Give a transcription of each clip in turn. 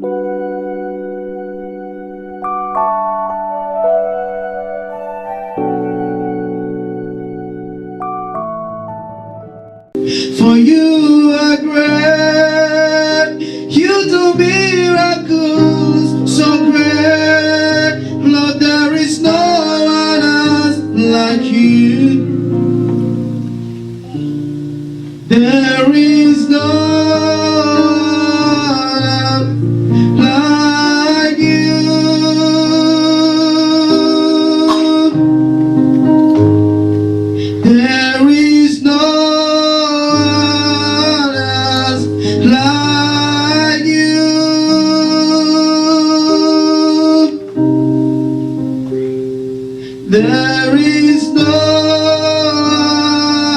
For you are great, you do miracles so great. Lord, there is no one else like you. There is no one else like you. There is no one else like you. There is no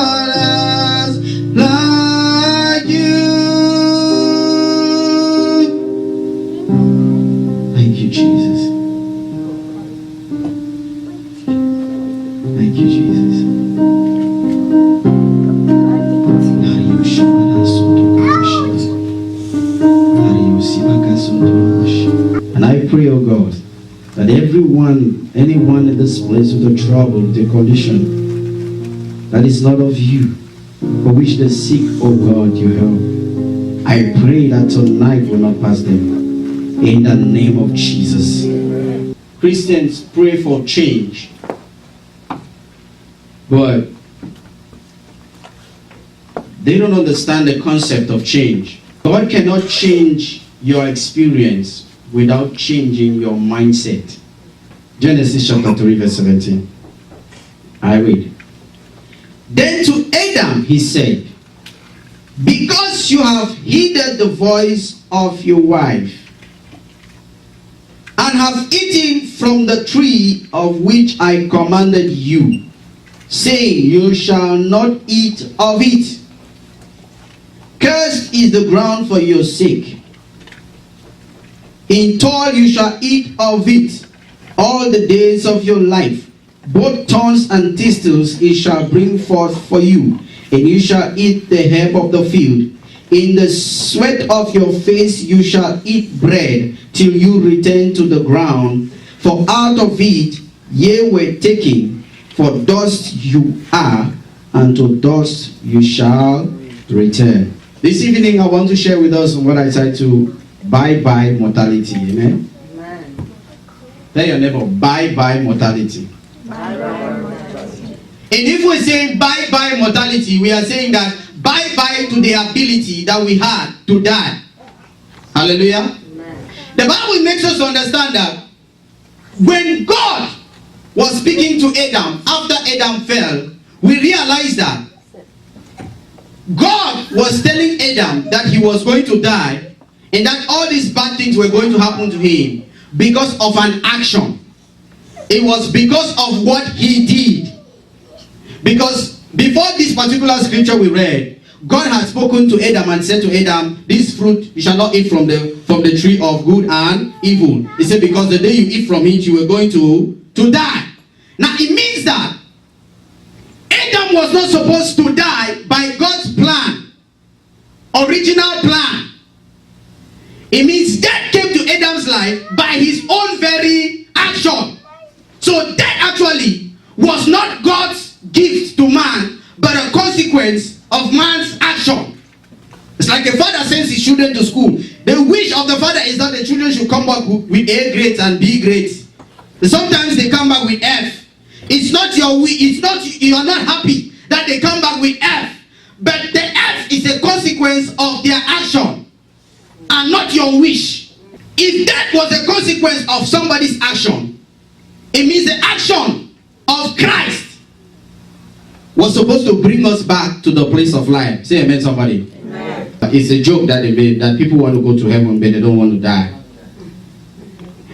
one else like you. Thank you, Jesus. Thank you, Jesus. And I pray, oh God, that anyone in this place with a trouble, with a condition that is not of you, for which they seek, oh God, your help, I pray that tonight will not pass them. In the name of Jesus. Christians pray for change, but they don't understand the concept of change. God cannot change your experience without changing your mindset. Genesis chapter 3 verse 17. I read. Then to Adam he said, because you have heeded the voice of your wife, and have eaten from the tree of which I commanded you, saying, you shall not eat of it. Cursed is the ground for your sake. In toil you shall eat of it all the days of your life. Both thorns and thistles it shall bring forth for you, and you shall eat the herb of the field. In the sweat of your face you shall eat bread till you return to the ground. For out of it ye were taken, for dust you are, and to dust you shall return. This evening I want to share with us what I title Bye-bye mortality. Amen? Amen. Tell your neighbor, bye-bye mortality. Bye-bye mortality. And if we're saying bye-bye mortality, we are saying that bye-bye to the ability that we had to die. Hallelujah. Amen. The Bible makes us understand that when God was speaking to Adam after Adam fell, we realized that God was telling Adam that he was going to die, and that all these bad things were going to happen to him because of an action. It was because of what he did. Because before this particular scripture we read, God had spoken to Adam and said to Adam, this fruit you shall not eat from the tree of good and evil. He said, because the day you eat from it, you are going to die. Now it means that Adam was not supposed to die by God's plan, original plan. It means death came to Adam's life by his own very action. So death actually was not God's gift to man, but a consequence of man's action. It's like a father sends his children to school. The wish of the father is that the children should come back with A grades and B grades. Sometimes they come back with F. It's not your wish. It's not, you are not happy that they come back with F. But the F is a consequence of their action and not your wish. If that was a consequence of somebody's action, it means the action of Christ was supposed to bring us back to the place of life. Say amen, somebody. Amen. It's a joke that they made, that people want to go to heaven but they don't want to die.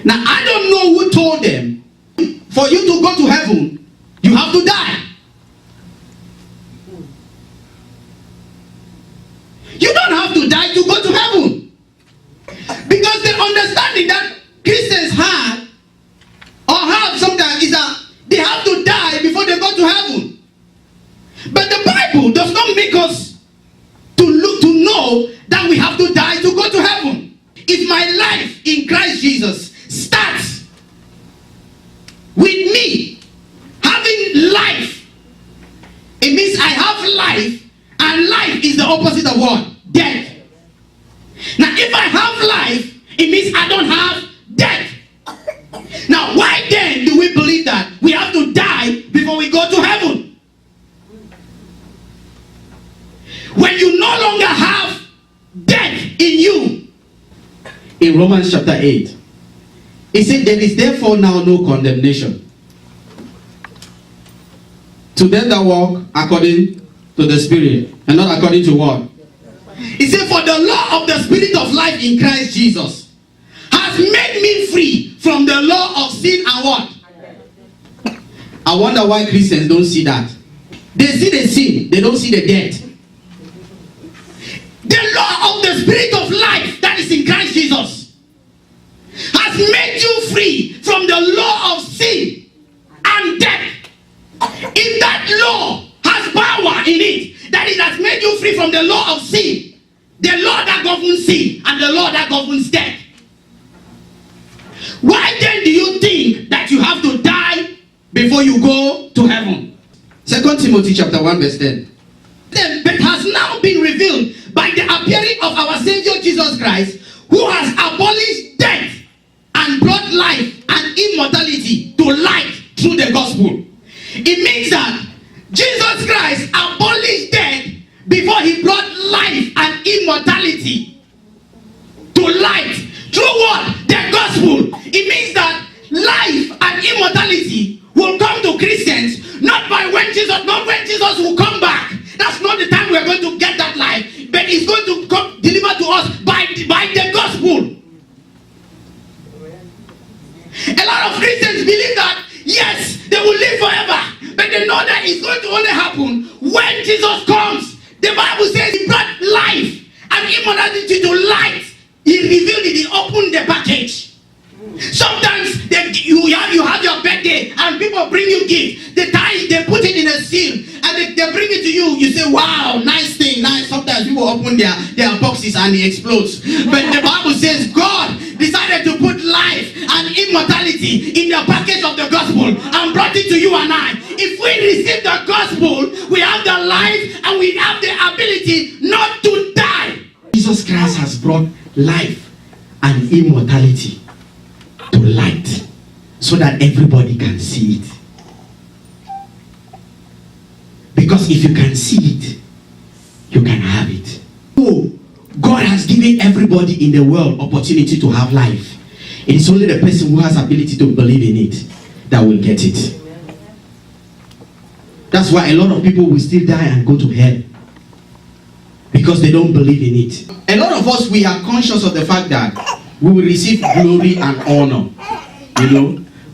Now I don't know who told them, for you to go to heaven, you have to die. You don't have to die to go to heaven. Because the understanding that Christians had or have sometimes is that they have to die before they go to heaven. But the Bible does not make us to know that we have to die to go to heaven. If my life life in Christ Jesus starts with me having life. It means I have life, and life is the opposite of what? Death. Now, if I have life, it means I don't have death. Now, why then do we believe that we have to die before we go to heaven? When you no longer have death in you. In Romans chapter 8, it said, there is therefore now no condemnation to them that walk according to the Spirit, and not according to what? It said, for the law of the Spirit of life in Christ Jesus has made me free from the law of sin and what? I wonder why Christians don't see that. They see the sin, they don't see the death. The law of the Spirit of life that is in Christ Jesus has made you free from the law of sin and death. If that law has power in it, that it has made you free from the law of sin, the law that governs sin and the law that governs death, why then do you think that you have to die before you go to heaven? 2 Timothy chapter 1 verse 10. Then, but has now been revealed by the appearing of our Savior Jesus Christ, who has abolished death and brought life and immortality to light through the gospel. It means that Jesus Christ abolished death before he brought life and immortality to light through what? The gospel. It means that life and immortality will come to Christians not when Jesus will come back. That's not the time we're going to get that life, but it's going to come delivered to us by the gospel. A lot of Christians believe that yes, they will live forever, but they know that it's going to only happen when Jesus comes. The Bible says he brought life and immortality to light. He revealed it, he opened the package. Sometimes you have your birthday and people bring you gifts. They put it in a seal and they bring it to you. You say, wow, nice thing, nice. Sometimes people open their boxes and it explodes. But the Bible says God decided to put life and immortality in the package of the gospel and brought it to you and I. If we receive the gospel, we have the life and we have the ability not to die. Jesus Christ has brought life and immortality to light so that everybody can see it. Because if you can see it, you can have it. Oh, God has given everybody in the world opportunity to have life. It is only the person who has ability to believe in it that will get it. That's why a lot of people will still die and go to hell, because they don't believe in it. A lot of us, we are conscious of the fact that we will receive glory and honor,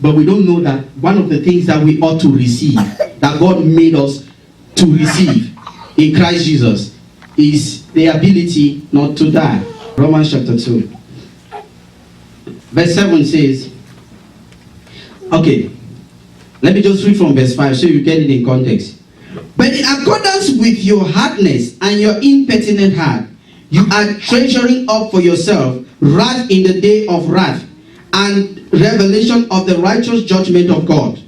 but we don't know that one of the things that we ought to receive, that God made us to receive in Christ Jesus, is the ability not to die. Romans chapter 2 verse 7 says, okay, let me just read from verse 5 so you get it in context. But in accordance with your hardness and your impertinent heart, you are treasuring up for yourself wrath in the day of wrath and revelation of the righteous judgment of God,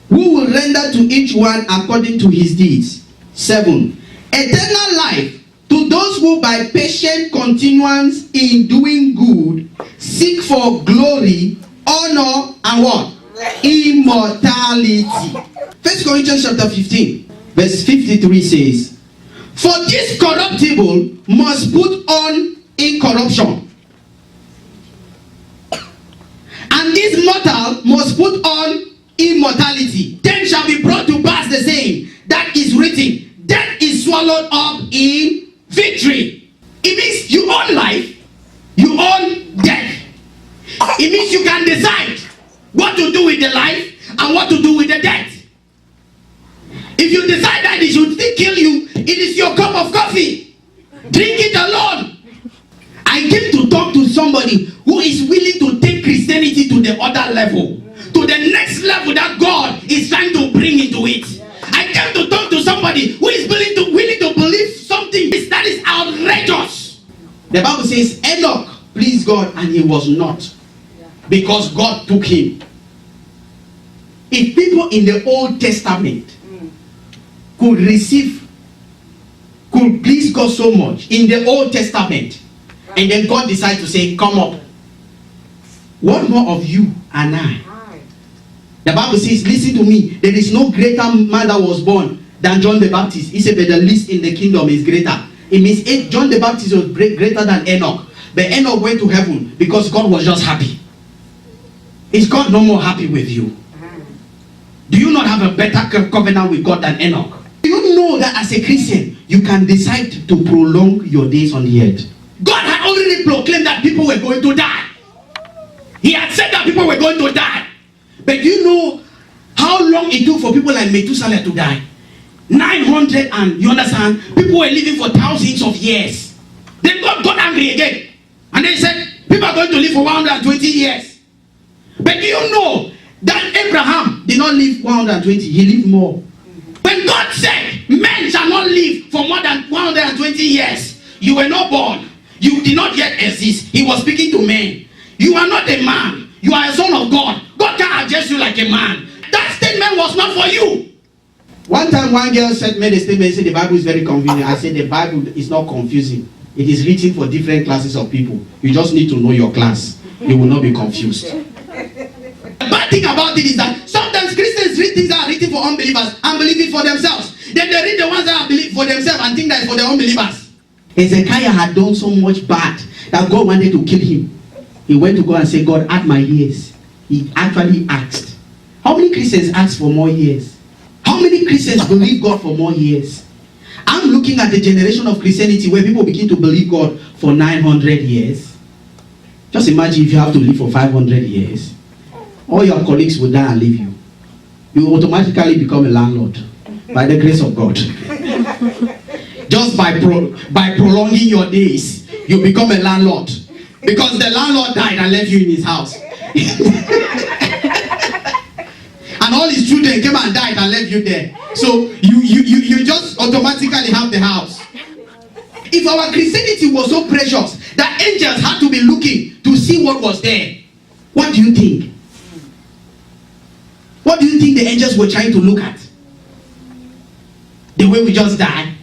who will render to each one according to his deeds. 7. Eternal life to those who by patient continuance in doing good seek for glory, honor, and what? Immortality. 1 Corinthians chapter 15 verse 53 says, for this corruptible must put on incorruption, and this mortal must put on immortality. Then shall be brought to pass the same that is written, death is swallowed up in victory. It means you own life, you own death. It means you can decide what to do with the life and what to do with the death. If you decide that it should still kill you, it is your cup of coffee. Drink it alone. I came to talk to somebody who is willing to take Christianity to the other level, to the next level that God is trying to bring into it. I came to talk to somebody who is willing to believe something that is outrageous. The Bible says Enoch pleased God and he was not. Because God took him. If people in the Old Testament could please God so much in the Old Testament, and then God decided to say, come up. What more of you and I? The Bible says, listen to me, there is no greater man that was born than John the Baptist. He said, but the least in the kingdom is greater. It means John the Baptist was greater than Enoch. But Enoch went to heaven because God was just happy. Is God no more happy with you? Do you not have a better covenant with God than Enoch? Do you know that as a Christian, you can decide to prolong your days on the earth? God had already proclaimed that people were going to die. He had said that people were going to die. But do you know how long it took for people like Methuselah to die? 900, and you understand? People were living for thousands of years. Then God got angry again. And they said, people are going to live for 120 years. But do you know that Abraham did not live 120, he lived more. When God said, men shall not live for more than 120 years, you were not born. You did not yet exist. He was speaking to men. You are not a man. You are a son of God. God can address you like a man. That statement was not for you. One time one girl made a statement, said the Bible is very confusing. I said the Bible is not confusing. It is written for different classes of people. You just need to know your class. You will not be confused. The bad thing about it is that sometimes Christians read things that are written for unbelievers and believe it for themselves. Then they read the ones that are believed for themselves and think that it's for the unbelievers. Hezekiah had done so much bad that God wanted to kill him. He went to God and said, God, add my years. He actually asked. How many Christians ask for more years? How many Christians believe God for more years? I'm looking at the generation of Christianity where people begin to believe God for 900 years. Just imagine if you have to live for 500 years. All your colleagues will die and leave you. You automatically become a landlord by the grace of God. Just by prolonging your days, you become a landlord. Because the landlord died and left you in his house. And all his children came and died and left you there. So you just automatically have the house. If our Christianity was so precious that angels had to be looking to see what was there, what do you think? What do you think the angels were trying to look at? The way we just die?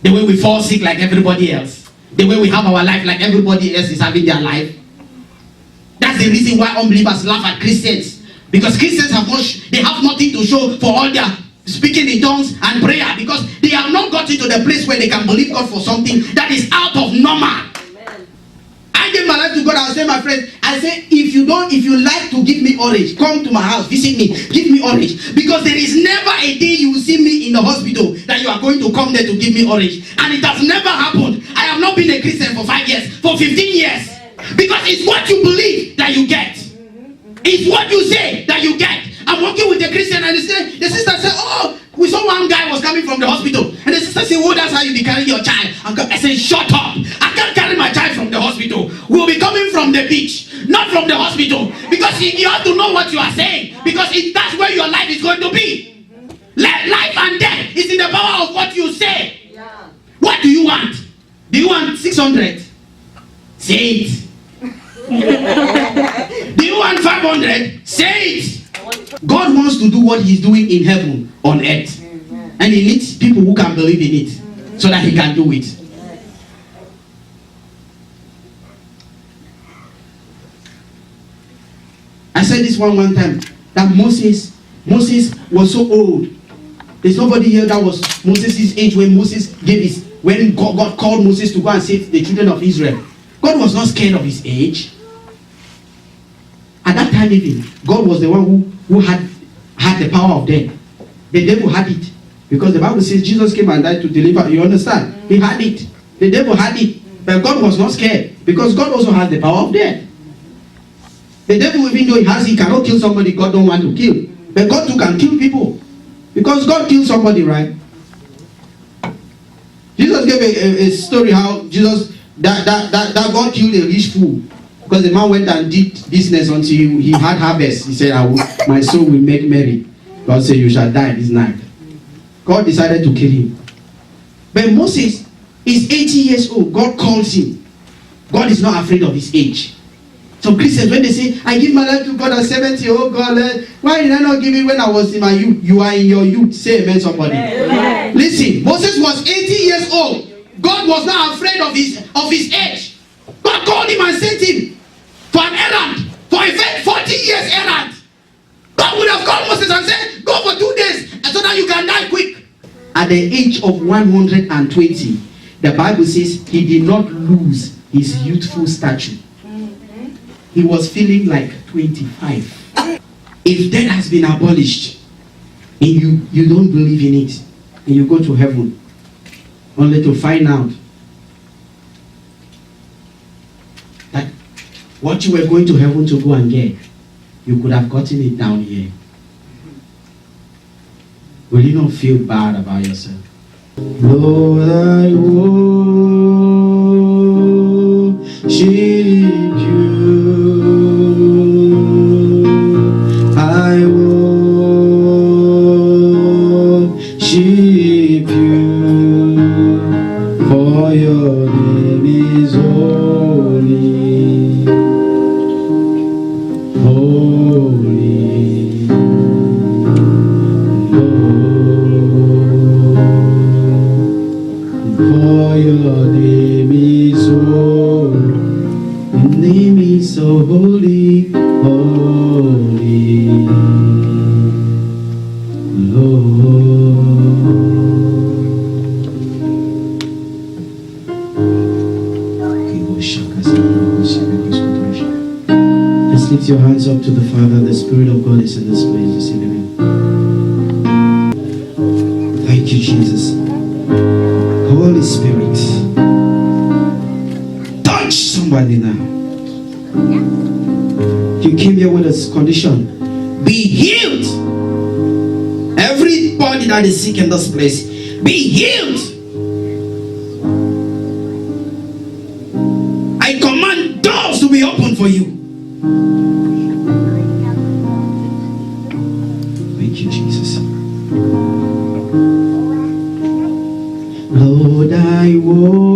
The way we fall sick like everybody else? The way we have our life like everybody else is having their life? That's the reason why unbelievers laugh at Christians. Because Christians have nothing to show for all their speaking in tongues and prayer, because they have not gotten to the place where they can believe God for something that is out of normal. Amen. I gave my life to God. I was saying, my friend, I said, if you like to give me orange, come to my house, visit me, give me orange. Because there is never a day you will see me in the hospital that you are going to come there to give me orange. And it has never happened. I have not been a Christian for 5 years, for 15 years. Because it's what you believe that you get. It's what you say that you get. I'm working with a Christian and the sister said, oh, we saw one guy was coming from the hospital. And the sister said, oh, that's how you be carrying your child. I said, shut up. I can't carry my child from the hospital. We'll be coming from the beach, not from the hospital. Because you have to know what you are saying. Because that's where your life is going to be. Life and death is in the power of what you say. Yeah. What do you want? Do you want 600? Say it. Do you want 500? Say it. God wants to do what he's doing in heaven on earth. And he needs people who can believe in it so that he can do it. I said this one time, that Moses was so old. There's nobody here that was Moses' age when when God called Moses to go and save the children of Israel. God was not scared of his age. At that time even, God was the one who had the power of death. The devil had it. Because the Bible says Jesus came and died to deliver. You understand? He had it. The devil had it. But God was not scared. Because God also has the power of death. The devil, even though he cannot kill somebody God don't want to kill. But God too can kill people. Because God killed somebody, right? Jesus gave a story how that God killed a rich fool. Because the man went and did business until he had harvest. He said, my soul will make merry. God said, you shall die this night. God decided to kill him. But Moses is 80 years old. God calls him. God is not afraid of his age. Some Christians, when they say, I give my life to God at 70, oh God, why did I not give it when I was in my youth? You are in your youth. Say amen, somebody. Amen. Listen, Moses was 80 years old. God was not afraid of his age. God called him and sent him for an errand, for a 40 years errand. God would have called Moses and said, go for 2 days, and so that you can die quick. At the age of 120, the Bible says he did not lose his youthful stature. He was feeling like 25. If death has been abolished and you don't believe in it, and you go to heaven only to find out that what you were going to heaven to go and get, you could have gotten it down here. Will you not feel bad about yourself? Lord, I worship you. I worship you. For your name is holy. Holy. For your name is holy, your name is so holy, holy, Lord. Let's lift your hands up to the Father. The Spirit of God is in this place this evening. Thank you, Jesus. Holy Spirit, touch somebody now. You came here with a condition. Be healed. Everybody that is sick in this place, be healed. I command doors to be open for you. Thank you, Jesus. Lord, I worship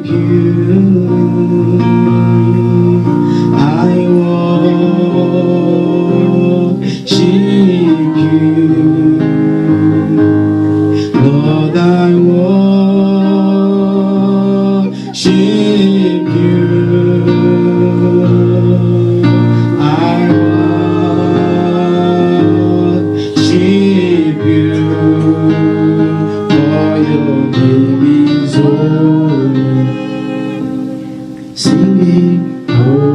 you. I worship you. Lord, I worship you. I worship you. For your name is holy. Singing, holy.